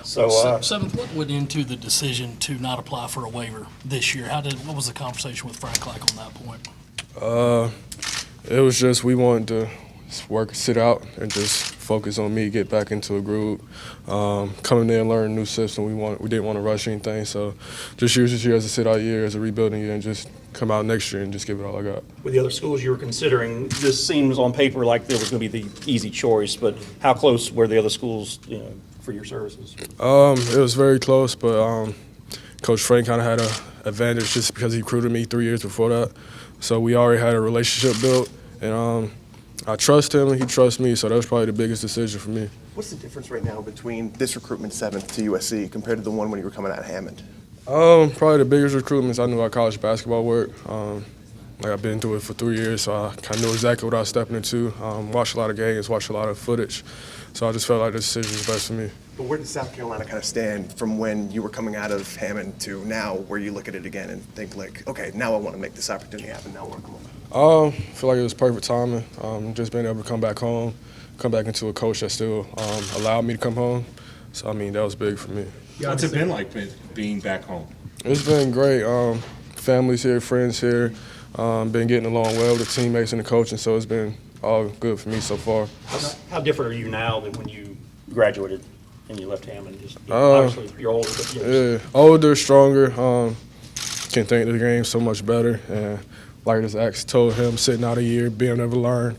So, Seventh, what went into the decision to not apply for a waiver this year? What was the conversation with Frank like on that point? It was just we wanted to sit out and just focus on me, get back into a groove, come in there and learn a new system. We didn't want to rush anything, so just use this year as a sit-out year, as a rebuilding year, and just come out next year and just give it all I got. with the other schools you were considering, this seems on paper like there was going to be the easy choice, but how close were the other schools, for your services? It was very close, but Coach Frank kind of had an advantage just because he recruited me 3 years before that. So we already had a relationship built, and I trust him and he trusts me, so that was probably the biggest decision for me. What's the difference right now between this recruitment 7th to USC compared to the one when you were coming out of Hammond? Probably the biggest recruitments I knew how college basketball worked. I've been through it for 3 years, so I kind of knew exactly what I was stepping into. Watched a lot of games, watched a lot of footage, so I just felt like the decision was best for me. But where does South Carolina kind of stand from when you were coming out of Hammond to now, where you look at it again and think like, okay, now I want to make this opportunity happen, now work on it? I feel like it was perfect timing. Just being able to come back home, come back into a coach that still allowed me to come home. So, I mean, that was big for me. What's it been like being back home? It's been great. Family's here, friends here. Been getting along well with the teammates and the coaching, so it's been all good for me so far. How different are you now than when you graduated and you left Hammond? Obviously, you're older, but Yeah, older, stronger. Can think of the game so much better. And like I just told him, sitting out a year, being able to learn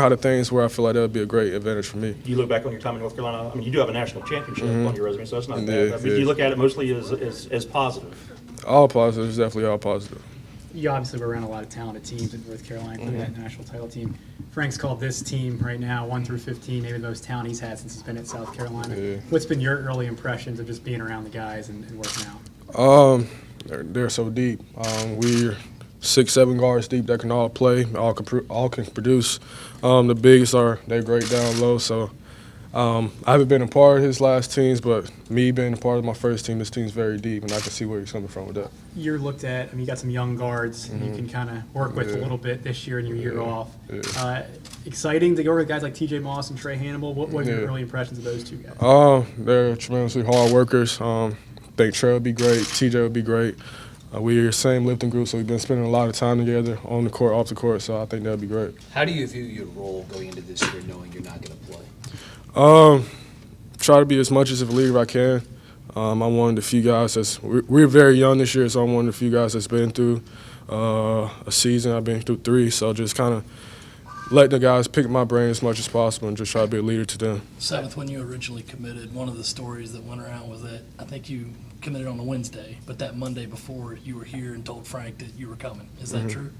how to things where I feel like that would be a great advantage for me. you look back on your time in North Carolina, I mean, you do have a national championship on your resume, so that's not bad. Yeah, But yeah. you look at it mostly as positive. All positive, definitely all positive. You obviously were around a lot of talented teams in North Carolina, including that national title team. Frank's called this team right now, 1 through 15, maybe the most talent he's had since he's been at South Carolina. Yeah. What's been your early impressions of just being around the guys and working out? They're so deep. We're 6-7 guards deep that can all play, all can produce. The bigs they're great down low. So I haven't been a part of his last teams, but me being a part of my first team, this team's very deep, and I can see where he's coming from with that. You're looked at, I mean, you got some young guards you can kind of work with a little bit this year and your year off. Exciting to go with guys like TJ Moss and Trey Hannibal. What were your early impressions of those two guys? They're tremendously hard workers. I think Trey would be great, TJ would be great. We're the same lifting group, so we've been spending a lot of time together on the court, off the court, so I think that would be great. How do you view your role going into this year knowing you're not going to play? Try to be as much as a leader I can. I'm one of the few guys we're very young this year, so I'm one of the few guys that's been through a season. I've been through 3, so just kind of let the guys pick my brain as much as possible and just try to be a leader to them. Seventh, when you originally committed, one of the stories that went around was that I think you committed on a Wednesday, but that Monday before you were here and told Frank that you were coming. Is that true?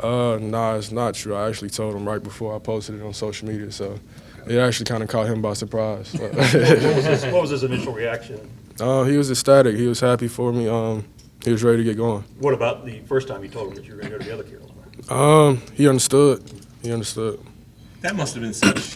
Nah, it's not true. I actually told him right before I posted it on social media, so it actually kind of caught him by surprise. What was his initial reaction? He was ecstatic. He was happy for me. He was ready to get going. What about the first time you told him that you were going to go to the other Carolina? He understood. He understood. That must have been such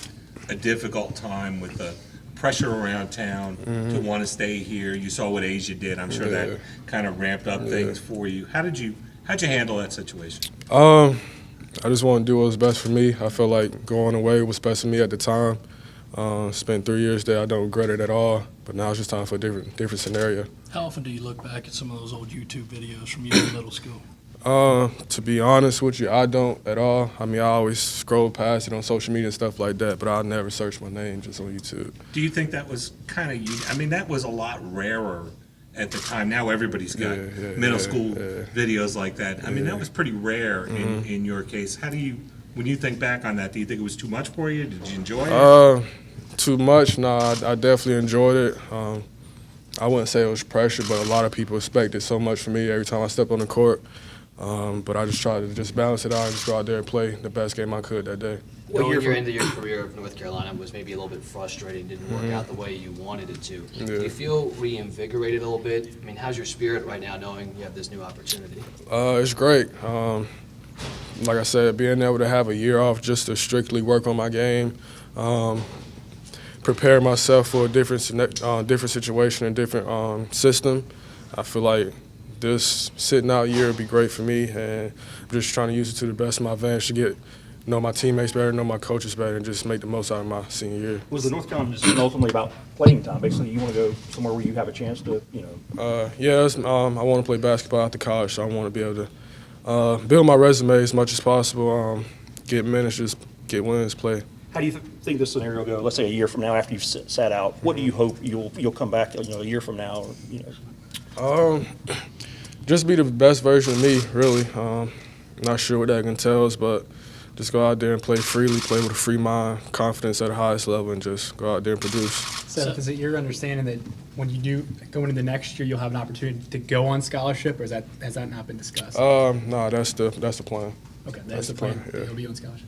a difficult time with the pressure around town to want to stay here. You saw what Asia did. I'm sure that kind of ramped up things for you. How'd you handle that situation? I just wanted to do what was best for me. I felt like going away was best for me at the time. Spent 3 years there. I don't regret it at all. But now it's just time for a different scenario. How often do you look back at some of those old YouTube videos from you in middle school? To be honest with you, I don't at all. I mean, I always scroll past it on social media and stuff like that, but I'll never search my name just on YouTube. Do you think that was kind of, I mean, that was a lot rarer at the time. Now everybody's got middle school videos like that. I mean, that was pretty rare in your case. When you think back on that, do you think it was too much for you? Did you enjoy it? Too much? Nah, I definitely enjoyed it. I wouldn't say it was pressure, but a lot of people expected so much from me every time I stepped on the court. But I just tried to just balance it out and just go out there and play the best game I could that day. Going your end of your career of North Carolina was maybe a little bit frustrating, didn't work out the way you wanted it to. Do you feel reinvigorated a little bit? I mean, how's your spirit right now knowing you have this new opportunity? It's great. Like I said, being able to have a year off just to strictly work on my game, prepare myself for a different situation and different system. I feel like this sitting out year would be great for me, and I'm just trying to use it to the best of my advantage to get know my teammates better, know my coaches better, and just make the most out of my senior year. Was the North Carolina decision ultimately about playing time? Basically, you want to go somewhere where you have a chance to, Yeah, I want to play basketball after college, so I want to be able to build my resume as much as possible, get minutes, get wins, play. how do you think this scenario will go? Let's say a year from now, after you've sat out, what do you hope you'll come back, a year from now? Or, Just be the best version of me, really. Not sure what that entails, but just go out there and play freely, play with a free mind, confidence at the highest level, and just go out there and produce. Seth, is it your understanding that when you do go into the next year, you'll have an opportunity to go on scholarship, or has that not been discussed? No, that's the plan. Okay, that's the plan. yeah. You'll be on scholarship.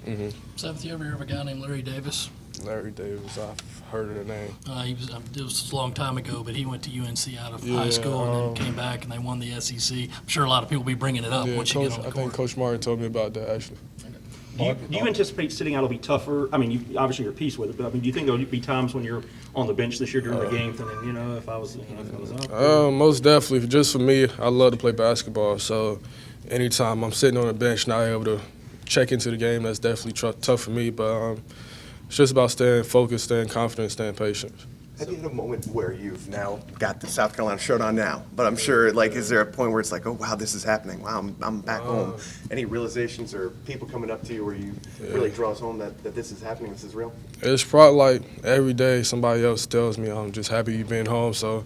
Seventh, you ever hear of a guy named Larry Davis? Larry Davis, I've heard of the name. It was a long time ago, but he went to UNC out of Yeah, high school and then came back and they won the SEC. I'm sure a lot of people will be bringing it up Yeah, once you get Coach, on I the think court. Coach Martin told me about that, actually. do you anticipate sitting out will be tougher? I mean, obviously you're at peace with it, but I mean, do you think there'll be times when you're on the bench this year during the game thinking, if I was up? Most definitely. Just for me, I love to play basketball. So anytime I'm sitting on the bench, not able to check into the game, that's definitely tough for me. But it's just about staying focused, staying confident, staying patient. Have you had a moment where you've now got the South Carolina shirt on now, but I'm sure, is there a point where it's like, oh, wow, this is happening. Wow, I'm back home. Any realizations or people coming up to you where you really draws home that this is happening, this is real? It's probably like every day somebody else tells me I'm just happy you've been home. So,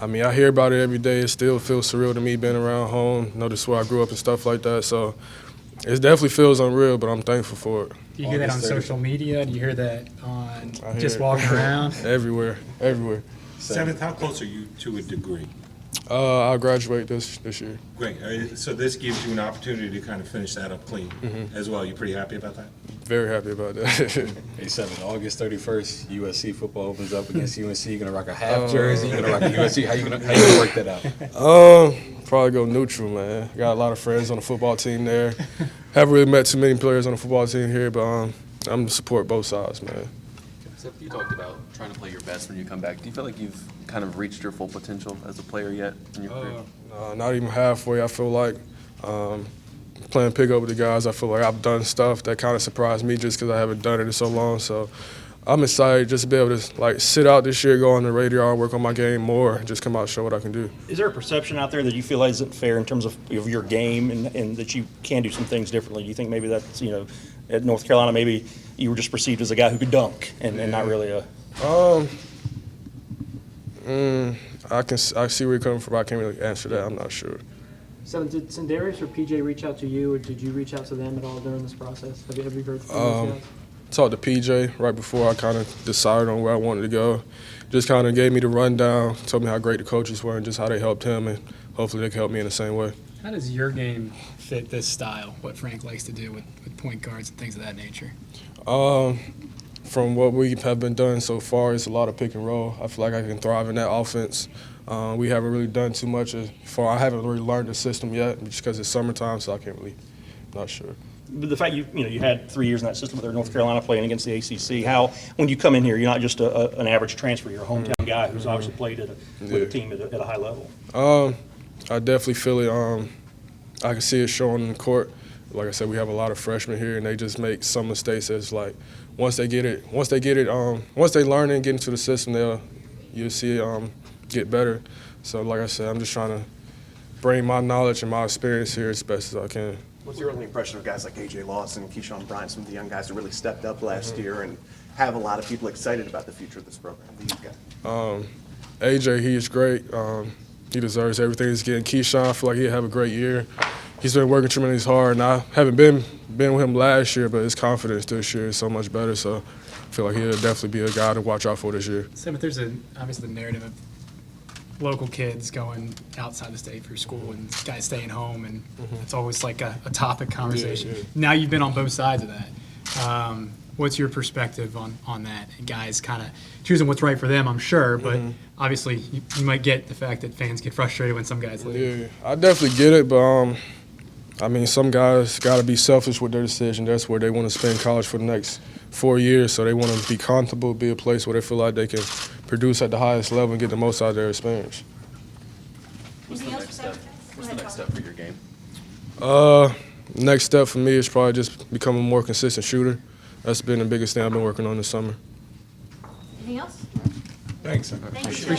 I mean, I hear about it every day. It still feels surreal to me being around home. This is where I grew up and stuff like that. So it definitely feels unreal, but I'm thankful for it. Do you hear that on social media? Do you hear that on I hear just it. walking around? Everywhere. Seventh, how close are you to a degree? I'll graduate this year. Great. So this gives you an opportunity to kind of finish that up clean as well. You pretty happy about that? Very happy about that. Hey, 7, August 31st, USC football opens up against UNC. You're going to rock a half jersey. You're going to rock a USC. How you gonna work that out? Probably go neutral, man. Got a lot of friends on the football team there. Haven't really met too many players on the football team here, but I'm going to support both sides, man. Seth, you talked about trying to play your best when you come back. Do you feel like you've kind of reached your full potential as a player yet in your career? Not even halfway. I feel like playing pickup with the guys, I feel like I've done stuff that kind of surprised me just because I haven't done it in so long. So I'm excited just to be able to sit out this year, go on the radar, work on my game more, and just come out and show what I can do. Is there a perception out there that you feel isn't fair in terms of your game and that you can do some things differently? Do you think maybe that's, at North Carolina, maybe you were just perceived as a guy who could dunk and not really a... I see where you're coming from. I can't really answer that. I'm not sure. Seven, did Sindarius or PJ reach out to you, or did you reach out to them at all during this process? Have you heard from those guys? Talked to PJ right before I kind of decided on where I wanted to go. Just kind of gave me the rundown, told me how great the coaches were and just how they helped him, and hopefully they can help me in the same way. How does your game fit this style, what Frank likes to do with point guards and things of that nature? From what we have been doing so far, it's a lot of pick and roll. I feel like I can thrive in that offense. We haven't really done too much I haven't really learned the system yet just because it's summertime, so I can't really, not sure. But the fact you had 3 years in that system with North Carolina playing against the ACC, when you come in here, you're not just an average transfer, you're a hometown guy who's obviously played with a team at a high level. I definitely feel it. I can see it showing in the court. Like I said, we have a lot of freshmen here, and they just make some mistakes. It's like once they learn it and get into the system, you'll see it get better. So like I said, I'm just trying to bring my knowledge and my experience here as best as I can. What's your early impression of guys like A.J. Lawson, Keyshawn Bryant, some of the young guys who really stepped up last year and have a lot of people excited about the future of this program? These guys. AJ, he is great. He deserves everything he's getting. Keyshawn, I feel like he'll have a great year. He's been working tremendously hard, and I haven't been with him last year, but his confidence this year is so much better. So I feel like he'll definitely be a guy to watch out for this year. So, but there's obviously the narrative of local kids going outside the state for school and guys staying home, and it's always like a topic conversation. Yeah. Now you've been on both sides of that. What's your perspective on that? And guys kind of choosing what's right for them, I'm sure, but obviously you might get the fact that fans get frustrated when some guys leave. Yeah, I definitely get it, but some guys got to be selfish with their decision. That's where they want to spend college for the next 4 years, so they want to be comfortable, be a place where they feel like they can produce at the highest level and get the most out of their experience. What's the next step for your game? Next step for me is probably just becoming a more consistent shooter. That's been the biggest thing I've been working on this summer. Anything else? Thanks. Thank you.